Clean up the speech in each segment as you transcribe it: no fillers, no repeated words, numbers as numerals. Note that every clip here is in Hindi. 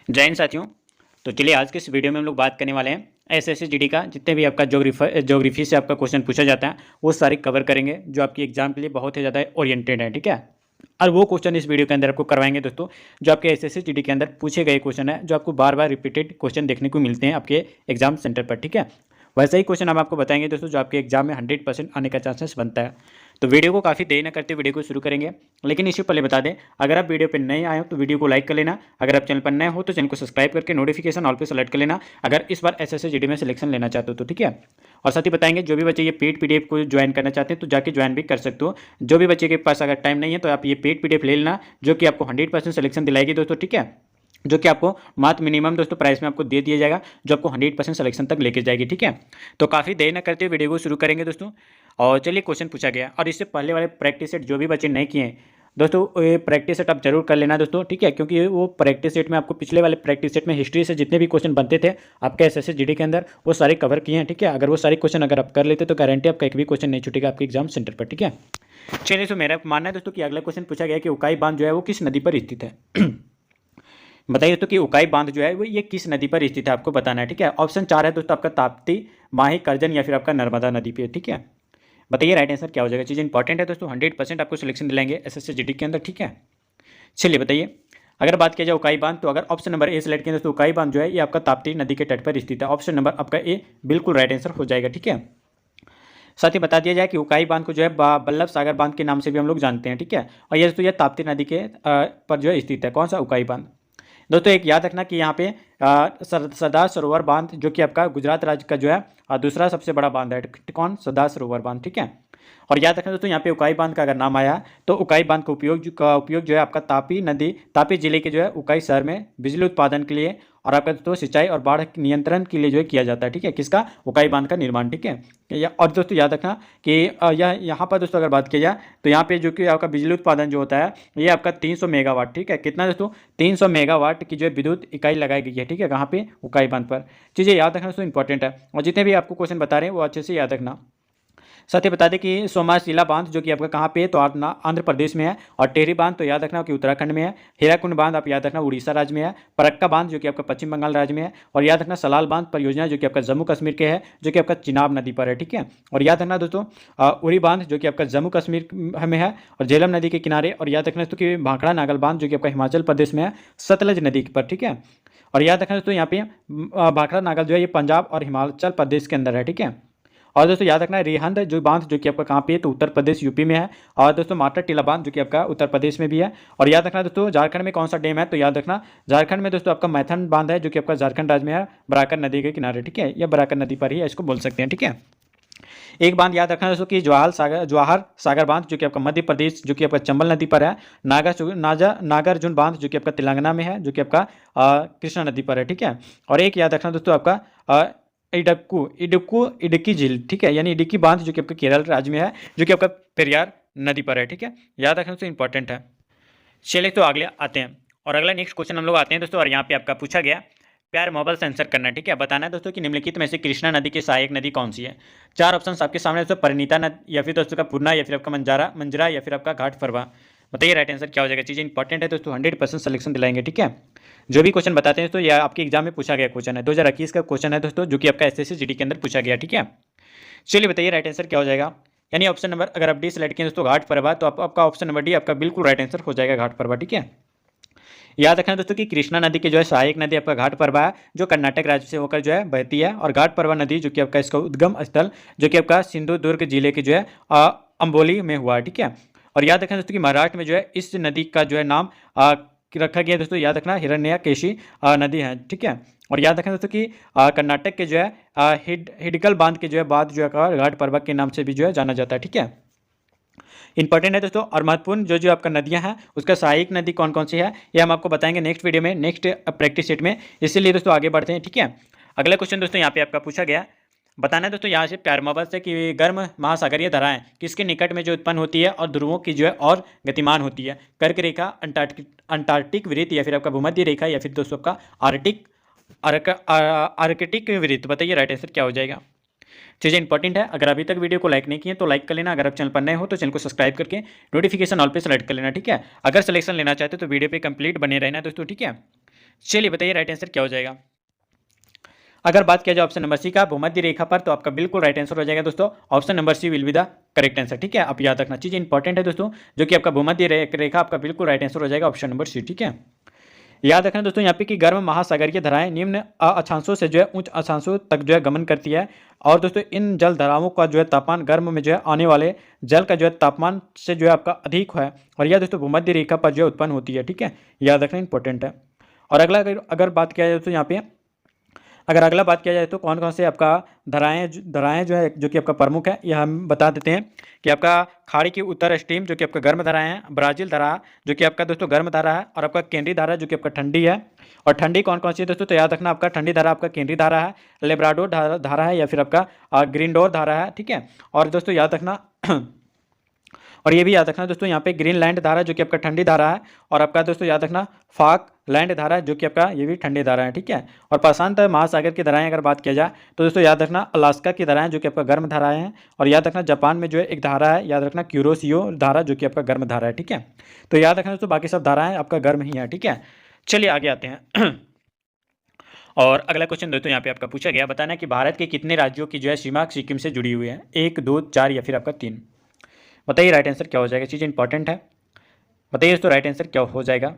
जय हिंद साथियों। तो चलिए आज के इस वीडियो में हम लोग बात करने वाले हैं एसएससी जीडी का। जितने भी आपका ज्योग्राफी से आपका क्वेश्चन पूछा जाता है वो सारे कवर करेंगे, जो आपकी एग्जाम के लिए बहुत ही ज़्यादा ओरिएंटेड है। ठीक है, और वो क्वेश्चन इस वीडियो के अंदर आपको करवाएंगे दोस्तों, जो आपके एसएससी जीडी के अंदर पूछे गए क्वेश्चन है, जो आपको बार बार रिपीटेड क्वेश्चन देखने को मिलते हैं आपके एग्जाम सेंटर पर। ठीक है, वैसा ही क्वेश्चन हम आपको बताएंगे दोस्तों, जो आपके एग्जाम में 100% आने का चांसेस बनता है। तो वीडियो को काफ़ी देर न करते वीडियो को शुरू करेंगे, लेकिन इससे पहले बता दें, अगर आप वीडियो पर नए आए हो तो वीडियो को लाइक कर लेना। अगर आप चैनल पर नए हो तो चैनल को सब्सक्राइब करके नोटिफिकेशन ऑल पे सेलेक्ट कर लेना, अगर इस बार एसएससी जीडी में सिलेक्शन लेना चाहते हो तो। ठीक है, और साथ ही बताएंगे जो भी बच्चे ये पेड पीडीएफ को ज्वाइन करना चाहते हैं तो जाके ज्वाइन भी कर सकते हो। जो भी बच्चे के पास अगर टाइम नहीं है तो आप ये पेड पीडीएफ ले लेना, जो कि आपको 100% सिलेक्शन दिलाएगी दोस्तों। ठीक है, जो कि आपको मात्र मिनिमम दोस्तों प्राइस में आपको दे दिया जाएगा, जो आपको 100% सिलेक्शन तक लेके जाएगी। ठीक है, तो काफ़ी देर न करते हुए वीडियो को शुरू करेंगे दोस्तों। और चलिए क्वेश्चन पूछा गया, और इससे पहले वाले प्रैक्टिस सेट जो भी बच्चे नहीं किए हैं दोस्तों, ये प्रैक्टिस सेट आप जरूर कर लेना दोस्तों। ठीक है, क्योंकि वो प्रैक्टिस सेट में आपको पिछले वाले प्रैक्टिस सेट में हिस्ट्री से जितने भी क्वेश्चन बनते थे आपके एसएससी जीडी के अंदर, वो सारे कवर किए हैं। ठीक है, अगर वो सारे क्वेश्चन अगर आप कर लेते तो गारंटी आपका एक भी क्वेश्चन नहीं छूटेगा आपके एग्जाम सेंटर पर। ठीक है, चलिए, तो मेरा मानना है दोस्तों कि अगला क्वेश्चन पूछा गया कि उकाई बांध जो है वो किस नदी पर स्थित है। बताइए तो कि उकाई बांध जो है वो ये किस नदी पर स्थित है, आपको बताना है। ठीक है, ऑप्शन 4 है दोस्तों आपका ताप्ती, माही, करजन या फिर आपका नर्मदा नदी पे। ठीक है, बताइए राइट आंसर क्या हो जाएगा। चीज़ इंपॉर्टेंट है दोस्तों, 100% आपको सिलेक्शन दिलाएंगे एसएससी जीडी के अंदर। ठीक है, चलिए बताइए, अगर बात किया जाए उकाई बांध तो अगर ऑप्शन नंबर ए सेलेक्ट किया दोस्तों, उकाई बांध जो है ये आपका ताप्ती नदी के तट पर स्थित है। ऑप्शन नंबर आपका ए बिल्कुल राइट आंसर हो जाएगा। ठीक है, साथ ही बता दिया जाए कि उकाई बांध को जो है बल्लभ सागर बांध के नाम से भी हम लोग जानते हैं। ठीक है, और ये दोस्तों ये ताप्ती नदी के पर जो है स्थित है। कौन सा? उकाई बांध। दोस्तों एक याद रखना कि यहाँ पे सरदार सरोवर बांध जो कि आपका गुजरात राज्य का जो है दूसरा सबसे बड़ा बांध है। कौन? सरदार सरोवर बांध। ठीक है, और याद रखना दोस्तों यहाँ पे उकाई बांध का अगर नाम आया तो उकाई बांध का उपयोग जो है आपका तापी जिले के जो है उकाई शहर में बिजली उत्पादन के लिए और आपका दोस्तों सिंचाई और बाढ़ नियंत्रण के लिए जो है किया जाता है। ठीक है, किसका? उकाई बांध का निर्माण। ठीक है, और दोस्तों याद रखना कि यहाँ पर दोस्तों अगर बात की जाए तो यहाँ पे जो कि आपका बिजली उत्पादन जो होता है ये आपका 300 मेगावाट। ठीक है, कितना दोस्तों? 300 मेगावाट की जो है विद्युत इकाई लगाई गई है। ठीक है, कहाँ पे? उकाई बांध पर। चीज़ें याद रखना दोस्तों इंपॉर्टेंट है, और जितने भी आपको क्वेश्चन बता रहे हैं वो अच्छे से याद रखना। साथ ही बता दें कि सोमाशिला बांध जो कि आपका कहाँ पे है तो आंध्र प्रदेश में है, और टेहरी बांध तो याद रखना कि उत्तराखंड में है। हीराकुंड बांध आप याद रखना उड़ीसा राज्य में है। फरक्का बांध जो कि आपका पश्चिम बंगाल राज्य में है, और याद रखना सलाल बांध परियोजना जो कि आपका जम्मू कश्मीर के है, जो कि आपका चिनाब नदी पर है। ठीक है, और याद रखना दोस्तों उरी बांध जो कि आपका जम्मू कश्मीर में है और झेलम नदी के किनारे, और याद रखना दोस्तों कि भाखड़ा नागल बांध जो कि आपका हिमाचल प्रदेश में है सतलज नदी पर। ठीक है, और याद रखना दोस्तों यहाँ पे भाखड़ा नागल जो है ये पंजाब और हिमाचल प्रदेश के अंदर है। ठीक है, और दोस्तों याद रखना है रिहंद जो बांध जो कि आपका कहाँ पे है तो उत्तर प्रदेश यूपी में है, और दोस्तों माटर टीला बांध जो कि आपका उत्तर प्रदेश में भी है। और याद रखना दोस्तों झारखंड में कौन सा डैम है तो याद रखना झारखंड में दोस्तों आपका मैथन बांध है जो कि आपका झारखंड राज्य में है बराकर नदी के किनारे। ठीक है, या बराकर नदी पर ही है, इसको बोल सकते हैं। ठीक है, एक बांध याद रखना दोस्तों कि जवाहर सागर बांध जो कि आपका मध्य प्रदेश जो कि आपका चंबल नदी पर है। नागार्जुन बांध जो कि आपका तेलंगाना में है, जो कि आपका कृष्णा नदी पर है। ठीक है, और एक याद रखना दोस्तों आपका इडुक्की झील। ठीक है, यानी इडुक्की बांध जो कि आपका केरल राज्य में है, जो कि आपका पेरियार नदी पर है। ठीक है, याद रखना तो इंपॉर्टेंट है। चलिए तो अगले आते हैं, और अगला नेक्स्ट क्वेश्चन हम लोग आते हैं दोस्तों, और यहाँ पे आपका पूछा गया प्यार मोबाइल से आंसर करना है। ठीक है, बताना है दोस्तों कि निम्नलिखित में से कृष्णा नदी की सहायक नदी कौन सी है। 4 ऑप्शन आपके सामने दोस्तों, परिणीता नदी, या फिर दोस्तों का पूर्णा, या फिर आपका मंजरा, या फिर आपका घाट फरवा। बताइए राइट आंसर क्या हो जाएगा। चीज़ें इंपॉर्टेंट है दोस्तों, 100% सिलेक्शन दिलाएंगे। ठीक है, जो भी क्वेश्चन बताते हैं तो यह आपके एग्जाम में पूछा गया क्वेश्चन है, 2021 का क्वेश्चन है दोस्तों, जो कि आपका एसएससी जीडी के अंदर पूछा गया। ठीक है, चलिए बताइए राइट आंसर क्या हो जाएगा। यानी ऑप्शन नंबर अगर आप डी सेलेक्ट किए दोस्तों घाट फरवा, तो आपका ऑप्शन नंबर डी आपका बिल्कुल राइट आंसर हो जाएगा, घाट फरवा। ठीक है, याद रखना दोस्तों कि कृष्णा नदी के जो है सहायक नदी आपका घाट परवा है, जो कर्नाटक राज्य से होकर जो है बहती है, और घाट परवा नदी जो कि आपका इसका उद्गम स्थल जो कि आपका सिंधुदुर्ग जिले के जो है अंबोली में हुआ है। ठीक है, और याद रखना दोस्तों कि महाराष्ट्र में जो है इस नदी का जो है नाम रखा गया दोस्तों, याद रखना हिरण्यकेशी नदी है। ठीक है, और याद रखना दोस्तों कि कर्नाटक के जो है हिडकल बांध के जो है बाद जो है घाट परवा के नाम से भी जो है जाना जाता है। ठीक है, इंपॉर्टेंट है दोस्तों, और महत्वपूर्ण जो आपका नदियां हैं उसका सहायक नदी कौन कौन सी है ये हम आपको बताएंगे नेक्स्ट वीडियो में, नेक्स्ट प्रैक्टिस सेट में। इसीलिए दोस्तों आगे बढ़ते हैं। ठीक है, अगला क्वेश्चन दोस्तों यहाँ पे आपका पूछा गया, बताना है दोस्तों यहाँ से प्यार मोहब्बत से कि गर्म महासागरीय धाराएं किसके निकट में जो उत्पन्न होती है और ध्रुवों की जो है और गतिमान होती है। कर्क रेखा, अंटार्कटिक वृत्त, या फिर आपका भूमध्य रेखा, या फिर दोस्तों आपका आर्कटिक वृत्त। बताइए राइट आंसर क्या हो जाएगा। चीज़ें इंपॉर्टेंट है, अगर अभी तक वीडियो को लाइक नहीं किए तो लाइक कर लेना, अगर आप चैनल पर नए हो तो चैनल को सब्सक्राइब करके नोटिफिकेशन ऑल पे सेलेक्ट कर लेना। ठीक है, अगर सिलेक्शन लेना चाहते हो तो वीडियो पे कंप्लीट बने रहना दोस्तों। ठीक है, चलिए बताइए राइट आंसर क्या हो जाएगा। अगर बात किया जाए ऑप्शन नंबर सी का भूमध्य रेखा पर, तो आपका बिल्कुल राइट आंसर हो जाएगा दोस्तों, option number C will be the correct answer. ठीक है, आप याद रखना, चीज़ इंपॉर्टेंट है दोस्तों, जो कि आपका भूमध्य रेखा आपका बिल्कुल राइट आंसर हो जाएगा, ऑप्शन नंबर सी। ठीक है, याद रखना दोस्तों यहाँ पे कि गर्म महासागरीय धाराएं निम्न अक्षांशों से जो है उच्च अक्षांशों तक जो है गमन करती है। और दोस्तों इन जल धाराओं का जो है तापमान गर्म में जो है आने वाले जल का जो है तापमान से जो है आपका अधिक है, और यह दोस्तों भूमध्य रेखा पर जो है उत्पन्न होती है। ठीक है, याद रखना इंपॉर्टेंट है। और अगला अगर बात किया जाए तो यहाँ पे अगर अगला बात किया जाए तो कौन कौन से आपका धाराएं जो है जो कि आपका प्रमुख है, यह हम बता देते हैं कि आपका खाड़ी की उत्तर स्ट्रीम जो कि आपका गर्म धाराएं है, ब्राज़ील धारा जो कि आपका दोस्तों गर्म धारा है, और आपका केंद्रीय धारा जो कि आपका ठंडी है। और ठंडी कौन कौन सी है दोस्तों, तो याद रखना आपका ठंडी धारा आपका केंद्रीय धारा है, लेब्राडोर धारा है, या फिर आपका ग्रीनडोर धारा है। ठीक है, और दोस्तों याद रखना और ये भी याद रखना दोस्तों यहाँ पे ग्रीनलैंड धारा जो कि आपका ठंडी धारा है, और आपका दोस्तों याद रखना फाक लैंड धारा जो कि आपका ये भी ठंडी धारा है। ठीक है, और प्रशांत महासागर की धाराएं अगर बात किया जाए तो दोस्तों याद रखना अलास्का की धाराएं जो कि आपका गर्म धाराएं हैं, और याद रखना जापान में जो है एक धारा है, याद रखना क्यूरोसियो धारा जो कि आपका गर्म धारा है। ठीक है, तो याद रखना दोस्तों बाकी सब धाराएं आपका गर्म ही है। ठीक है, चलिए आगे आते हैं और अगला क्वेश्चन दोस्तों यहाँ पे आपका पूछा गया, बताना कि भारत के कितने राज्यों की जो है सीमा सिक्किम से जुड़ी हुई है, 1, 2, 4 या फिर आपका 3। बताइए राइट आंसर क्या हो जाएगा, चीज़ इंपॉर्टेंट है, बताइए दोस्तों राइट आंसर क्या हो जाएगा।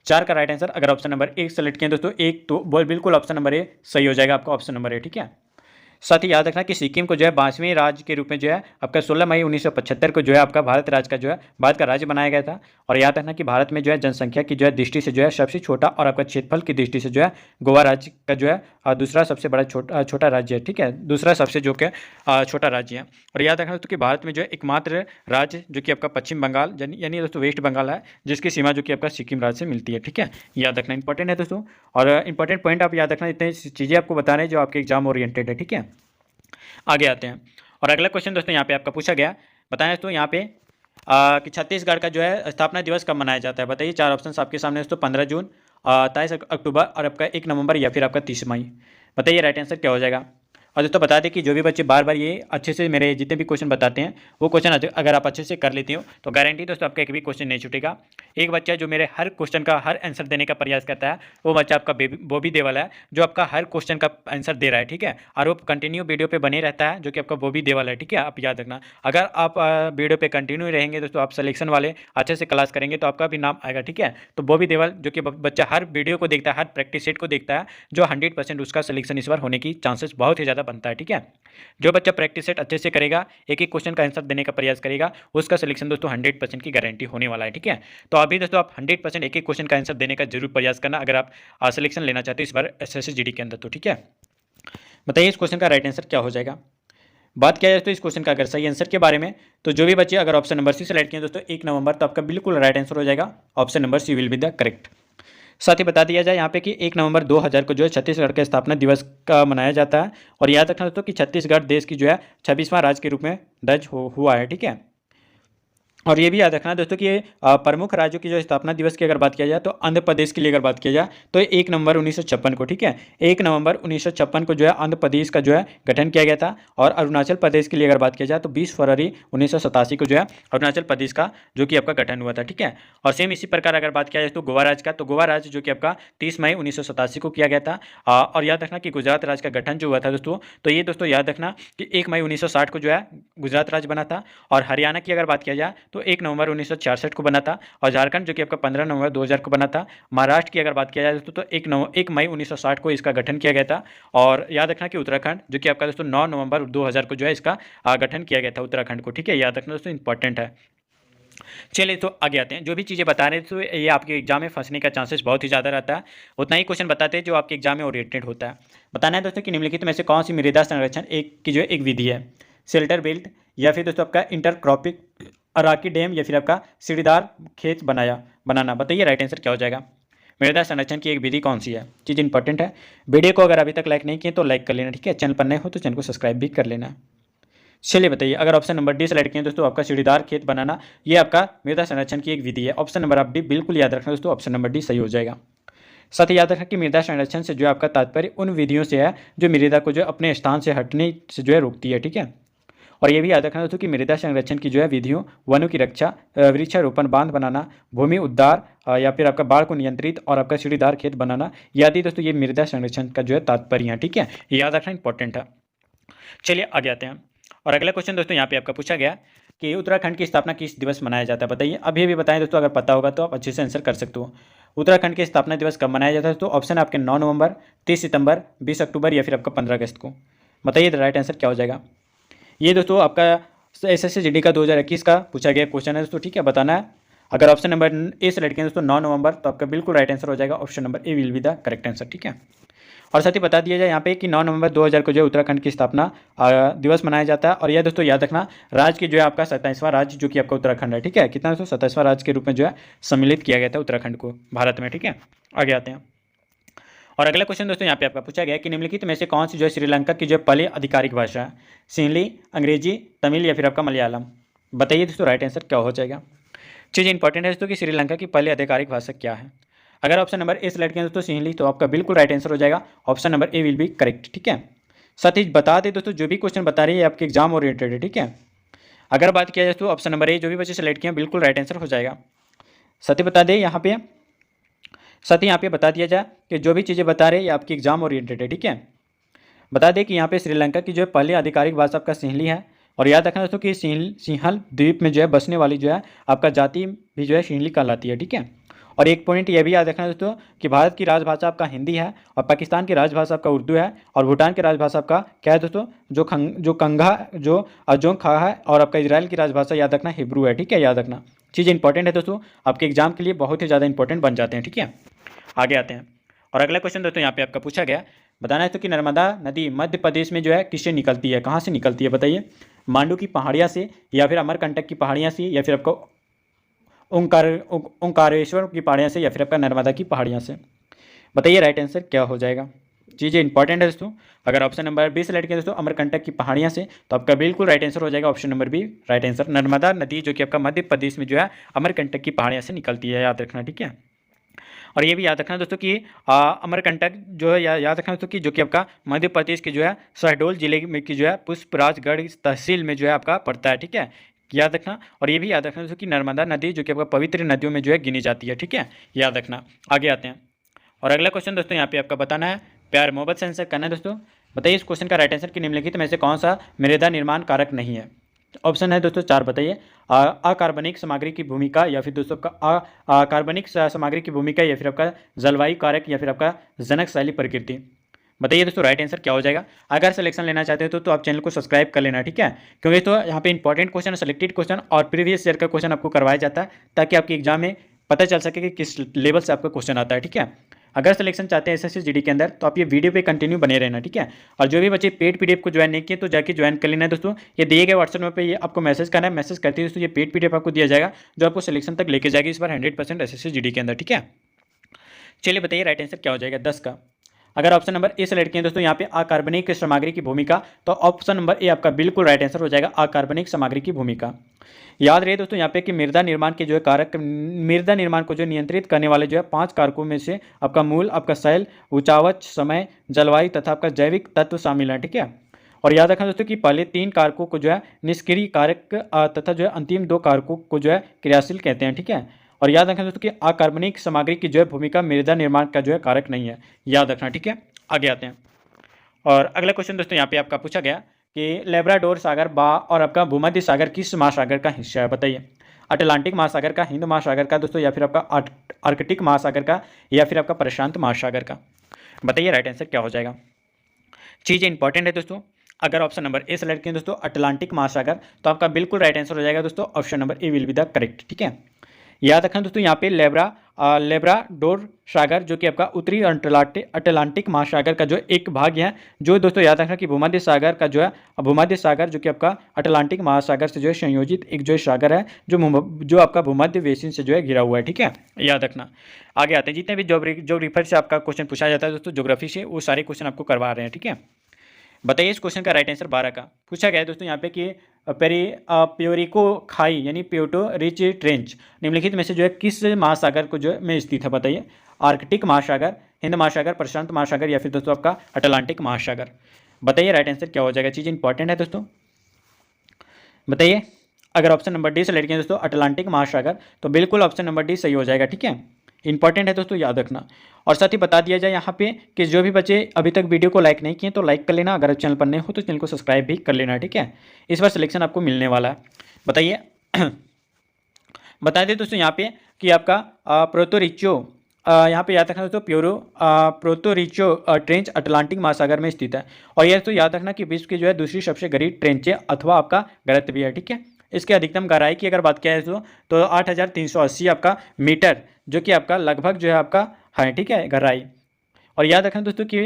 4 का राइट आंसर अगर ऑप्शन नंबर 1 सेलेक्ट किया दोस्तों, एक तो बिल्कुल ऑप्शन नंबर ए सही हो जाएगा आपका, ऑप्शन नंबर ए। ठीक है, साथ ही याद रखना कि सिक्किम को जो है 22वें राज्य के रूप में जो है आपका 16 मई 1975 को जो है आपका भारत राज्य का जो है भारत का राज्य बनाया गया था। और याद रखना कि भारत में जो है जनसंख्या की जो है दृष्टि से जो है सबसे छोटा और आपका क्षेत्रफल की दृष्टि से जो है गोवा राज्य का जो है दूसरा सबसे बड़ा छोटा राज्य है। ठीक है, दूसरा सबसे जो कि छोटा राज्य है। और याद रखना दोस्तों कि भारत में जो है एकमात्र राज्य जो कि आपका पश्चिम बंगाल यानी दोस्तों वेस्ट बंगाल है, जिसकी सीमा जो कि आपका सिक्किम राज्य से मिलती है। ठीक है, याद रखना इंपॉर्टेंट है दोस्तों, और इंपॉर्टेंट पॉइंट आप याद रखना, इतनी चीज़ें आपको बता रहे हैं जो आपके एग्जाम ओरिएंटेड है। ठीक है, आगे आते हैं और अगला क्वेश्चन दोस्तों यहाँ पे आपका पूछा गया, बताएं दोस्तों यहाँ पे कि छत्तीसगढ़ का जो है स्थापना दिवस कब मनाया जाता है। बताइए, 4 ऑप्शन आपके सामने दोस्तों, 15 जून, 23 अक्टूबर और आपका 1 नवंबर या फिर आपका 30 मई। बताइए राइट आंसर क्या हो जाएगा। और दोस्तों बता दें कि जो भी बच्चे बार बार ये अच्छे से मेरे जितने भी क्वेश्चन बताते हैं वो क्वेश्चन अगर आप अच्छे से कर लेते हो तो गारंटी दोस्तों आपका एक भी क्वेश्चन नहीं छूटेगा। एक बच्चा जो मेरे हर क्वेश्चन का हर आंसर देने का प्रयास करता है वो बच्चा आपका बॉबी देवल है, जो आपका हर क्वेश्चन का आंसर दे रहा है। ठीक है, और वो कंटिन्यू वीडियो पे बने रहता है, जो कि आपका बॉबी देवल है। ठीक है, आप याद रखना, अगर आप वीडियो पे कंटिन्यू रहेंगे दोस्तों, आप सिलेक्शन वाले अच्छे से क्लास करेंगे तो आपका भी नाम आएगा। ठीक है, तो बॉबी देवल जो कि बच्चा हर वीडियो को देखता है, हर प्रैक्टिस सेट को देखता है, जो 100% उसका सिलेक्शन इस बार होने की चांसेस बहुत ही ज़्यादा बनता है। ठीक है, जो बच्चा प्रैक्टिस सेट अच्छे से करेगा, एक एक क्वेश्चन का आंसर देने का प्रयास करेगा, उसका सिलेक्शन दोस्तों 100% की गारंटी होने वाला है। ठीक है, तो अभी दोस्तों आप 100% एक एक क्वेश्चन का आंसर देने का जरूर प्रयास करना अगर आप सिलेक्शन लेना चाहते हो इस बार एसएससी जीडी के अंदर। तो ठीक है, बताइए इस क्वेश्चन का राइट आंसर क्या हो जाएगा। बात किया जाए तो इस क्वेश्चन का अगर सही आंसर के बारे में, तो जो भी बच्चे अगर ऑप्शन नंबर सी सेलेक्ट किए दोस्तों 1 नवंबर, तो आपका बिल्कुल राइट आंसर हो जाएगा, option number C will be the correct. साथ ही बता दिया जाए यहाँ पे कि 1 नवंबर 2000 को जो है छत्तीसगढ़ के स्थापना दिवस का मनाया जाता है। और याद रखना दोस्तों कि छत्तीसगढ़ देश की जो है 26वां राज्य के रूप में दर्ज हुआ है। ठीक है, और ये भी याद रखना दोस्तों कि प्रमुख राज्यों की जो स्थापना दिवस की अगर बात किया जाए तो आंध्र प्रदेश के लिए अगर बात किया जाए तो 1 नवंबर 1956 को। ठीक है, 1 नवंबर 1956 को जो है आंध्र प्रदेश का जो है गठन किया गया था। और अरुणाचल प्रदेश के लिए अगर बात किया जाए तो 20 फरवरी 1987 को जो है अरुणाचल प्रदेश का जो कि आपका गठन हुआ था। ठीक है, और सेम इसी प्रकार अगर बात किया जाए तो गोवा राज्य का, तो गोवा राज्य जो कि आपका 30 मई 1987 को किया गया था। और याद रखना कि गुजरात राज्य का गठन जो हुआ था दोस्तों, तो ये दोस्तों याद रखना कि 1 मई 1960 को जो है गुजरात राज्य बना था। और हरियाणा की अगर बात किया जाए तो 1 नवंबर 1966 को बना था। और झारखंड जो कि आपका 15 नवंबर 2000 को बना था। महाराष्ट्र की अगर बात किया जाए तो 1 मई 1960 को इसका गठन किया गया था। और याद रखना कि उत्तराखंड जो कि आपका दोस्तों 9 नवंबर 2000 को जो है इसका गठन किया गया था उत्तराखंड को। ठीक है, याद रखना दोस्तों इंपॉर्टेंट है। चलिए तो आगे आते हैं, जो भी चीज़ें बता रहे थे तो ये आपके एग्जाम में फंसने का चांसेस बहुत ही ज़्यादा रहता है, उतना ही क्वेश्चन बताते हैं जो आपके एग्जाम में ओरिएंटेड होता है। बताना है दोस्तों कि निम्नलिखित में से कौन सी मृदा संरक्षण की जो है एक विधि है, शेल्टर बेल्ट, या फिर दोस्तों आपका इंटरक्रॉपिंग, अराकी डैम, या फिर आपका सीढ़ीदार खेत बनाना। बताइए राइट आंसर क्या हो जाएगा। मृदा संरक्षण की एक विधि कौन सी है, चीज़ इंपॉर्टेंट है। वीडियो को अगर अभी तक लाइक नहीं किए तो लाइक कर लेना। ठीक है, चैनल पर नए हो तो चैनल को सब्सक्राइब भी कर लेना। चलिए बताइए, अगर ऑप्शन नंबर डी सेलेक्ट किए दोस्तों आपका सीढ़ीदार खेत बनाना, ये आपका मृदा संरक्षण की एक विधि है। ऑप्शन नंबर आप डी बिल्कुल याद रखना दोस्तों, ऑप्शन नंबर डी सही हो जाएगा। साथ ही याद रखना कि मृदा संरक्षण से जो आपका तात्पर्य उन विधियों से है जो मृदा को जो अपने स्थान से हटने से जो है रोकती है। ठीक है, और ये भी याद रखना दोस्तों कि मृदा संरक्षण की जो है विधियों, वनों की रक्षा, वृक्षारोपण, बांध बनाना, भूमि उद्धार या फिर आपका बाढ़ को नियंत्रित और आपका सीढ़ीदार खेत बनाना, याद दोस्तों ये मृदा संरक्षण का जो है तात्पर्य है। ठीक है, याद रखना इंपॉर्टेंट है। चलिए आगे आते हैं। और अगला क्वेश्चन दोस्तों यहाँ पे आपका पूछा गया कि उत्तराखंड की स्थापना किस दिवस मनाया जाता है, बताइए। अभी भी बताएं दोस्तों, अगर पता होगा तो आप अच्छे से आंसर कर सकते हो। उत्तराखंड के स्थापना दिवस कब मनाया जाता है? तो ऑप्शन आपके 9 नवंबर, 30 सितंबर, 20 अक्टूबर या फिर आपका 15 अगस्त को। बताइए राइट आंसर क्या हो जाएगा। ये दोस्तों आपका एसएससी जीडी का 2021 का पूछा गया क्वेश्चन है दोस्तों। ठीक है, बताना है। अगर ऑप्शन नंबर ए सेलेक्ट करें दोस्तों 9 नवंबर, तो आपका बिल्कुल राइट आंसर हो जाएगा option number A will be the correct answer. ठीक है, और साथ ही बता दिया जाए यहाँ पे कि 9 नवंबर 2000 को जो है उत्तराखंड की स्थापना दिवस मनाया जाता है। और यह दोस्तों याद रखना राज्य की जो है आपका 27वां राज्य जो कि आपका उत्तराखंड है। ठीक है, कितना दोस्तों 27वां राज्य के रूप में जो है सम्मिलित किया गया था उत्तराखंड को भारत में। ठीक है, आगे आते हैं। और अगला क्वेश्चन दोस्तों यहाँ पे आपका पूछा गया कि निम्नलिखित में से कौन सी जो है श्रीलंका की जो है पहली आधिकारिक भाषा है? सिंहली, अंग्रेजी, तमिल या फिर आपका मलयालम। बताइए दोस्तों राइट आंसर क्या हो जाएगा। चीज़ इंपॉर्टेंट है दोस्तों कि श्रीलंका की पहली आधिकारिक भाषा क्या है। अगर ऑप्शन नंबर ए सेलेक्ट करें दोस्तों सिंहली, तो आपका बिल्कुल राइट आंसर हो जाएगा option number A will be correct. ठीक है, साथ ही बता दें दोस्तों जो भी क्वेश्चन बता रही है आपके एग्जाम ओरिएंटेड है। ठीक है, अगर बात किया जाए तो ऑप्शन नंबर ए जो भी बच्चे सेलेक्ट किए बिल्कुल राइट आंसर हो जाएगा। साथ ही बता दें यहाँ पे बता दिया जाए कि जो भी चीज़ें बता रहे हैं ये आपकी एग्जाम ओरिएंटेड है। ठीक है, बता दें कि यहाँ पे श्रीलंका की जो है पहली आधिकारिक भाषा आपका सिंहली है। और याद रखना दोस्तों कि सिंहल द्वीप में जो है बसने वाली जो है आपका जाति भी जो है सिंहली कहलाती है। ठीक है, और एक पॉइंट ये भी याद रखना दोस्तों कि भारत की राजभाषा आपका हिंदी है, और पाकिस्तान की राजभाषा आपका उर्दू है, और भूटान की राजभाषा आपका क्या है दोस्तों, जो कंघा जो अजोंखा है, और आपका इजराइल की राजभाषा याद रखना हिब्रू है। ठीक है, याद रखना चीज़ इंपॉर्टेंट है दोस्तों, आपके एग्जाम के लिए बहुत ही ज़्यादा इंपॉर्टेंट बन जाते हैं। ठीक है, आगे आते हैं। और अगला क्वेश्चन दोस्तों यहाँ पे आपका पूछा गया, बताना है तो कि नर्मदा नदी मध्य प्रदेश में जो है किससे निकलती है, कहाँ से निकलती है? बताइए। मांडू की पहाड़ियाँ से, या फिर अमरकंटक की पहाड़ियाँ से, या फिर आपको ओंकारेश्वर की पहाड़ियाँ से, या फिर आपका नर्मदा की पहाड़ियाँ से। बताइए राइट आंसर क्या हो जाएगा। चीज़ें इंपॉर्टेंट है दोस्तों। अगर ऑप्शन नंबर बी सेलेक्ट किया दोस्तों अमरकंटक की पहाड़ियाँ से, तो आपका बिल्कुल राइट आंसर हो जाएगा option number B right answer. Narmada नदी जो कि आपका मध्य प्रदेश में जो है अमरकंटक की पहाड़ियाँ से निकलती है, याद रखना। ठीक है, और ये भी याद रखना दोस्तों कि अमरकंटक जो है याद रखना दोस्तों कि जो कि आपका मध्य प्रदेश के जो है शहडोल जिले में की जो है पुष्पराजगढ़ तहसील में जो है आपका पड़ता है। ठीक है, याद रखना। और ये भी याद रखना दोस्तों कि नर्मदा नदी जो कि आपका पवित्र नदियों में जो है गिनी जाती है। ठीक है, याद रखना। आगे आते हैं। और अगला क्वेश्चन दोस्तों यहाँ पे आपका बताना है, प्यार मोहब्बत से आंसर करना है दोस्तों। बताइए इस क्वेश्चन का राइट आंसर कि निम्नलिखित में से कौन सा मृदा निर्माण कारक नहीं है? ऑप्शन है दोस्तों 4, बताइए। अकार्बनिक सामग्री की भूमिका, या फिर दोस्तों आपका कार्बनिक सामग्री की भूमिका, या फिर आपका जलवायु कारक, या फिर आपका जनक शैली प्रकृति। बताइए दोस्तों राइट आंसर क्या हो जाएगा। अगर सिलेक्शन लेना चाहते हो तो आप चैनल को सब्सक्राइब कर लेना। ठीक है, क्योंकि तो यहाँ पे इंपॉर्टेंट क्वेश्चन, सेलेक्टेड क्वेश्चन और प्रीवियस ईयर का क्वेश्चन आपको करवाया जाता है, ताकि आपके एग्जाम में पता चल सके कि किस लेवल से आपका क्वेश्चन आता है। ठीक है, अगर सिलेक्शन चाहते हैं एसएससी जीडी के अंदर, तो आप ये वीडियो पे कंटिन्यू बने रहना। ठीक है, और जो भी बच्चे पेड पीडीएफ को ज्वाइन नहीं किए तो जाके ज्वाइन कर लेना है दोस्तों। ये दिए गए व्हाट्सएप पे ये आपको मैसेज करना है, मैसेज करते ही दोस्तों ये पेड पीडीएफ आपको दिया जाएगा, जो आपको सिलेक्शन तक लेके जाएगी इस बार 100% एसएससी जीडी के अंदर। ठीक है, चलिए बताइए राइट आंसर क्या हो जाएगा 10 का। अगर ऑप्शन नंबर ए सेलेक्ट किए दोस्तों यहाँ पे अकार्बनिक सामग्री की भूमिका, तो ऑप्शन नंबर ए आपका बिल्कुल राइट आंसर हो जाएगा अकार्बनिक सामग्री की भूमिका। याद रहे दोस्तों यहाँ पे कि मृदा निर्माण के जो है कारक, मृदा निर्माण को जो नियंत्रित करने वाले जो है 5 कारकों में से आपका मूल, आपका शैल, ऊंचावच, समय, जलवायु तथा आपका जैविक तत्व शामिल है। ठीक है, और याद रखना दोस्तों कि पहले 3 कारकों को जो है निष्क्रिय कारक तथा जो है अंतिम 2 कारकों को जो है क्रियाशील कहते हैं। ठीक है, और याद रखना दोस्तों कि अकार्बनिक सामग्री की जो है भूमिका मृदा निर्माण का जो है कारक नहीं है, याद रखना। ठीक है, आगे आते हैं। और अगला क्वेश्चन दोस्तों यहाँ पे आपका पूछा गया कि लेब्राडोर सागर और आपका भूमध्य सागर किस महासागर का हिस्सा है? बताइए। अटलांटिक महासागर का, हिंद महासागर का दोस्तों, या फिर आपका आर्कटिक महासागर का, या फिर आपका प्रशांत महासागर का। बताइए राइट आंसर क्या हो जाएगा। चीज़ इंपॉर्टेंट है दोस्तों। अगर ऑप्शन नंबर ए सेलेक्ट करें दोस्तों अटलांटिक महासागर, तो आपका बिल्कुल राइट आंसर हो जाएगा दोस्तों option number A will be the correct. ठीक है, याद रखना दोस्तों यहाँ पे लेब्राडोर सागर जो कि आपका उत्तरी अटलांटिक महासागर का जो एक भाग है, जो दोस्तों याद रखना कि भूमध्य सागर का जो है, भूमध्य सागर जो कि आपका अटलांटिक महासागर से जो है संयोजित एक जो सागर है, जो आपका भूमध्य बेसिन से जो है घिरा हुआ है। ठीक है, याद रखना। आगे आते हैं। जितने भी ज्योग्राफी से आपका क्वेश्चन पूछा जाता है दोस्तों, ज्योग्राफी से, वो सारे क्वेश्चन आपको करवा रहे हैं। ठीक है, बताइए इस क्वेश्चन का राइट आंसर 12 का पूछा गया है दोस्तों यहाँ पे कि प्योरिको खाई यानी प्यूटो रिच ट्रेंच निम्नलिखित में से जो है किस महासागर को जो है में स्थित है? बताइए। आर्कटिक महासागर, हिंद महासागर, प्रशांत महासागर, या फिर दोस्तों आपका अटलांटिक महासागर। बताइए राइट आंसर क्या हो जाएगा। चीज़ इंपॉर्टेंट है दोस्तों। बताइए। अगर ऑप्शन नंबर डी सेलेक्ट किया दोस्तों अटलांटिक महासागर, तो बिल्कुल ऑप्शन नंबर डी सही हो जाएगा। ठीक है, इंपॉर्टेंट है दोस्तों, याद रखना। और साथ ही बता दिया जाए यहाँ पे कि जो भी बच्चे अभी तक वीडियो को लाइक नहीं किए तो लाइक कर लेना, अगर चैनल पर नए हो तो चैनल को सब्सक्राइब भी कर लेना। ठीक है, इस बार सिलेक्शन आपको मिलने वाला है। बताइए बता दें दोस्तों यहाँ पे कि आपका प्रोतोरिचो, यहाँ पे याद रखना दोस्तों प्रोतोरिचो ट्रेंच अटलांटिक महासागर में स्थित है। और यह तो याद रखना कि विश्व की जो है दूसरी सबसे गहरी ट्रेंच है अथवा आपका गलत भी है। ठीक है, इसके अधिकतम गहराई की अगर बात किया है तो 8,380 आपका मीटर, जो कि आपका लगभग जो है आपका है। ठीक है, गहराई। और याद रखना दोस्तों कि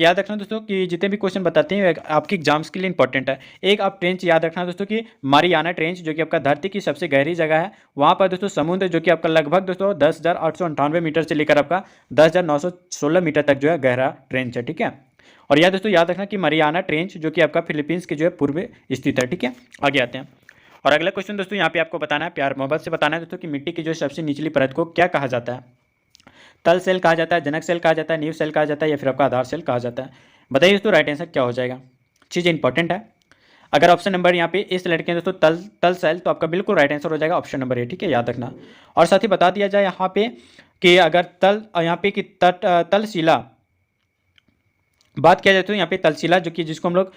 याद रखना दोस्तों कि जितने भी क्वेश्चन बताते हैं आपके एग्जाम्स के लिए इंपॉर्टेंट है। एक आप ट्रेंच याद रखना दोस्तों कि मारियाना ट्रेंच, जो कि आपका धरती की सबसे गहरी जगह है, वहाँ पर दोस्तों समुद्र जो कि आपका लगभग दोस्तों 10,898 मीटर से लेकर आपका 10,916 मीटर तक जो है गहरा ट्रेंच है। ठीक है, और यह दोस्तों याद रखना कि मारियाना ट्रेंच जो कि आपका फिलीपींस के जो है पूर्व स्थित है। ठीक है, आगे आते हैं। और अगला क्वेश्चन दोस्तों यहाँ पे आपको बताना है, प्यार मोहब्बत से बताना है दोस्तों कि मिट्टी की जो सबसे निचली परत को क्या कहा जाता है। तल सेल कहा जाता है, जनक सेल कहा जाता है, नींव सेल कहा जाता है, या फिर आपका आधार सेल कहा जाता है। बताइए दोस्तों राइट आंसर क्या हो जाएगा। चीज़ इंपॉर्टेंट है। अगर ऑप्शन नंबर यहाँ पे इस लड़के दोस्तों तल सेल, तो आपका बिल्कुल राइट आंसर हो जाएगा ऑप्शन नंबर ए। ठीक है, याद रखना। और साथ ही बता दिया जाए यहाँ पे कि अगर यहाँ पे कि तलशिला बात किया जाए तो यहाँ पे तलशिला जो कि जिसको हम लोग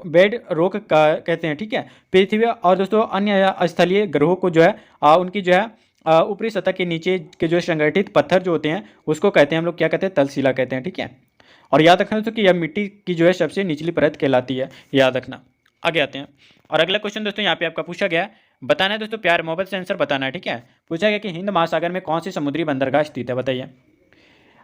बेड रोक कहते हैं। ठीक है, पृथ्वी और दोस्तों अन्य स्थलीय ग्रहों को जो है उनकी जो है ऊपरी सतह के नीचे के जो संगठित पत्थर जो होते हैं उसको कहते हैं हम लोग क्या कहते हैं, तलशिला कहते हैं। ठीक है, और याद रखना दोस्तों कि यह मिट्टी की जो है सबसे निचली परत कहलाती है, याद रखना। आगे आते हैं। और अगला क्वेश्चन दोस्तों यहाँ पे आपका पूछा गया है, बताना है दोस्तों, प्यार मोहब्बत से आंसर बताना है। ठीक है, पूछा गया कि हिंद महासागर में कौन सी समुद्री बंदरगाह स्थित है। बताइए।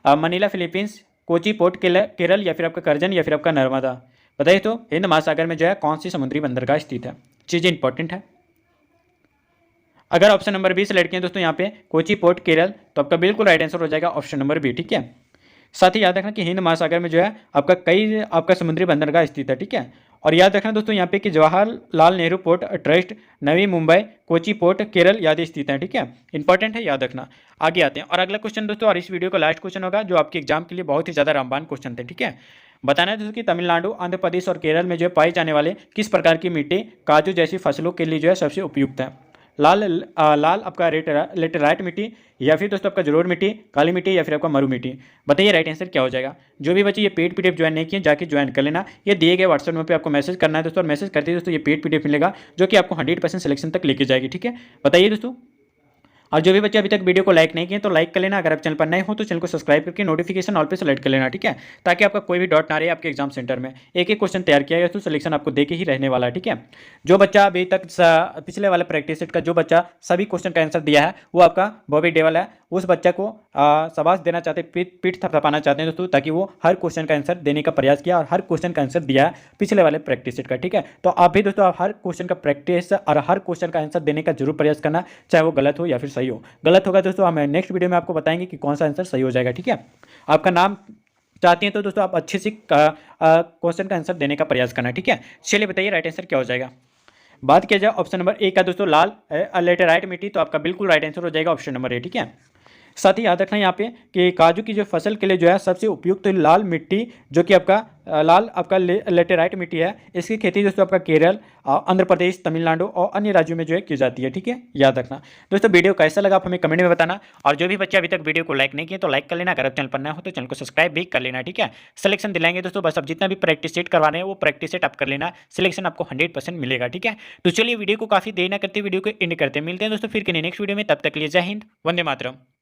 Manila Philippines, Kochi port Kerala, या फिर आपका करजन, या फिर आपका नर्मदा। बताइए तो हिंद महासागर में जो है कौन सी समुद्री बंदरगाह स्थित है। चीज़ें इंपॉर्टेंट है। अगर ऑप्शन नंबर बी से लड़के हैं दोस्तों यहाँ पे कोची पोर्ट केरल, तो आपका बिल्कुल राइट आंसर हो जाएगा ऑप्शन नंबर बी। ठीक है, साथ ही याद रखना कि हिंद महासागर में जो है आपका कई आपका समुद्री बंदरगाह स्थित है। ठीक है, और याद रखना दोस्तों यहाँ पे कि Jawaharlal Nehru port trust, Navi Mumbai, Kochi port Kerala आदि स्थित है। ठीक है, इंपॉर्टेंट है, याद रखना। आगे आते हैं। और अगला क्वेश्चन दोस्तों, और इस वीडियो का लास्ट क्वेश्चन होगा जो आपके एग्जाम के लिए बहुत ही ज़्यादा रामबान क्वेश्चन थे। ठीक है, बताना है दोस्तों कि तमिलनाडु, आंध्र प्रदेश और केरल में जो है पाए जाने वाले किस प्रकार की मिट्टी काजू जैसी फसलों के लिए जो है सबसे उपयुक्त है। लाल आपका लेटेराइट मिट्टी, या फिर दोस्तों आपका जलोढ़ मिट्टी, काली मिट्टी, या फिर आपका मरु मिट्टी। बताइए राइट आंसर क्या हो जाएगा। जो भी बच्चे ये पेड पीडीएफ ज्वाइन नहीं किए जाके ज्वाइन कर लेना। ये दिए गए व्हाट्सएप नंबर पे आपको मैसेज करना है दोस्तों, और मैसेज करते ही दोस्तों ये पेड पीडीएफ मिलेगा जो कि आपको 100% सिलेक्शन तक लेके जाएगी। ठीक है, बताइए दोस्तों। और जो भी बच्चे अभी तक वीडियो को लाइक नहीं किए तो लाइक कर लेना, अगर आप चैनल पर नए हो तो चैनल को सब्सक्राइब करके नोटिफिकेशन ऑल पे सेलेक्ट कर लेना। ठीक है, ताकि आपका कोई भी डॉट ना रहे आपके एग्जाम सेंटर में। एक एक क्वेश्चन तैयार किया गया तो सिलेक्शन आपको दे के ही रहने वाला है। ठीक है, जो बच्चा अभी तक पिछले वाले प्रैक्टिस सेट का जो बच्चा सभी क्वेश्चन का आंसर दिया है वो आपका बॉबी डेवल है, उस बच्चा को शाबाश देना चाहते, पीठ थपथपाना चाहते हैं दोस्तों, ताकि वो हर क्वेश्चन का आंसर देने का प्रयास किया और हर क्वेश्चन का आंसर दिया है पिछले वाले प्रैक्टिस सेट का। ठीक है, तो आप भी दोस्तों आप हर क्वेश्चन का प्रैक्टिस और हर क्वेश्चन का आंसर देने का जरूर प्रयास करना, चाहे वो गलत हो या फिर सही हो। गलत होगा दोस्तों हम नेक्स्ट वीडियो में आपको बताएंगे कि कौन सा आंसर सही हो जाएगा। ठीक है, आपका नाम चाहती हैं तो दोस्तों आप अच्छे से क्वेश्चन का आंसर देने का प्रयास करना। ठीक है, चलिए बताइए राइट आंसर क्या हो जाएगा। बात किया जाए ऑप्शन नंबर ए का दोस्तों लाल लेटेराइट मिट्टी, तो आपका बिल्कुल राइट आंसर हो जाएगा ऑप्शन नंबर ए। ठीक है, साथ ही याद रखना यहाँ पे कि काजू की जो फसल के लिए जो है सबसे उपयुक्त लाल मिट्टी जो कि आपका लाल आपका लेटेराइट मिट्टी है, इसकी खेती दोस्तों आपका केरल, आंध्र प्रदेश, तमिलनाडु और अन्य राज्यों में जो है की जाती है। ठीक है, याद रखना दोस्तों। वीडियो कैसा लगा आप हमें कमेंट में बताना, और जो भी बच्चे अभी तक वीडियो को लाइक नहीं किए तो लाइक कर लेना, अगर आप चैनल पर नया हो तो चैनल को सब्सक्राइब भी कर लेना। ठीक है, सिलेक्शन दिलाएंगे दोस्तों, बस आप जितना भी प्रैक्टिस सेट करवा रहे हैं वो प्रैक्टिस सेट आप कर लेना, सिलेक्शन आपको 100% मिलेगा। ठीक है, तो चलिए वीडियो को काफी देर ना करते वीडियो को एंड करते, मिलते हैं दोस्तों फिर नेक्स्ट वीडियो में, तब तक के लिए जय हिंद, वंदे मातरम।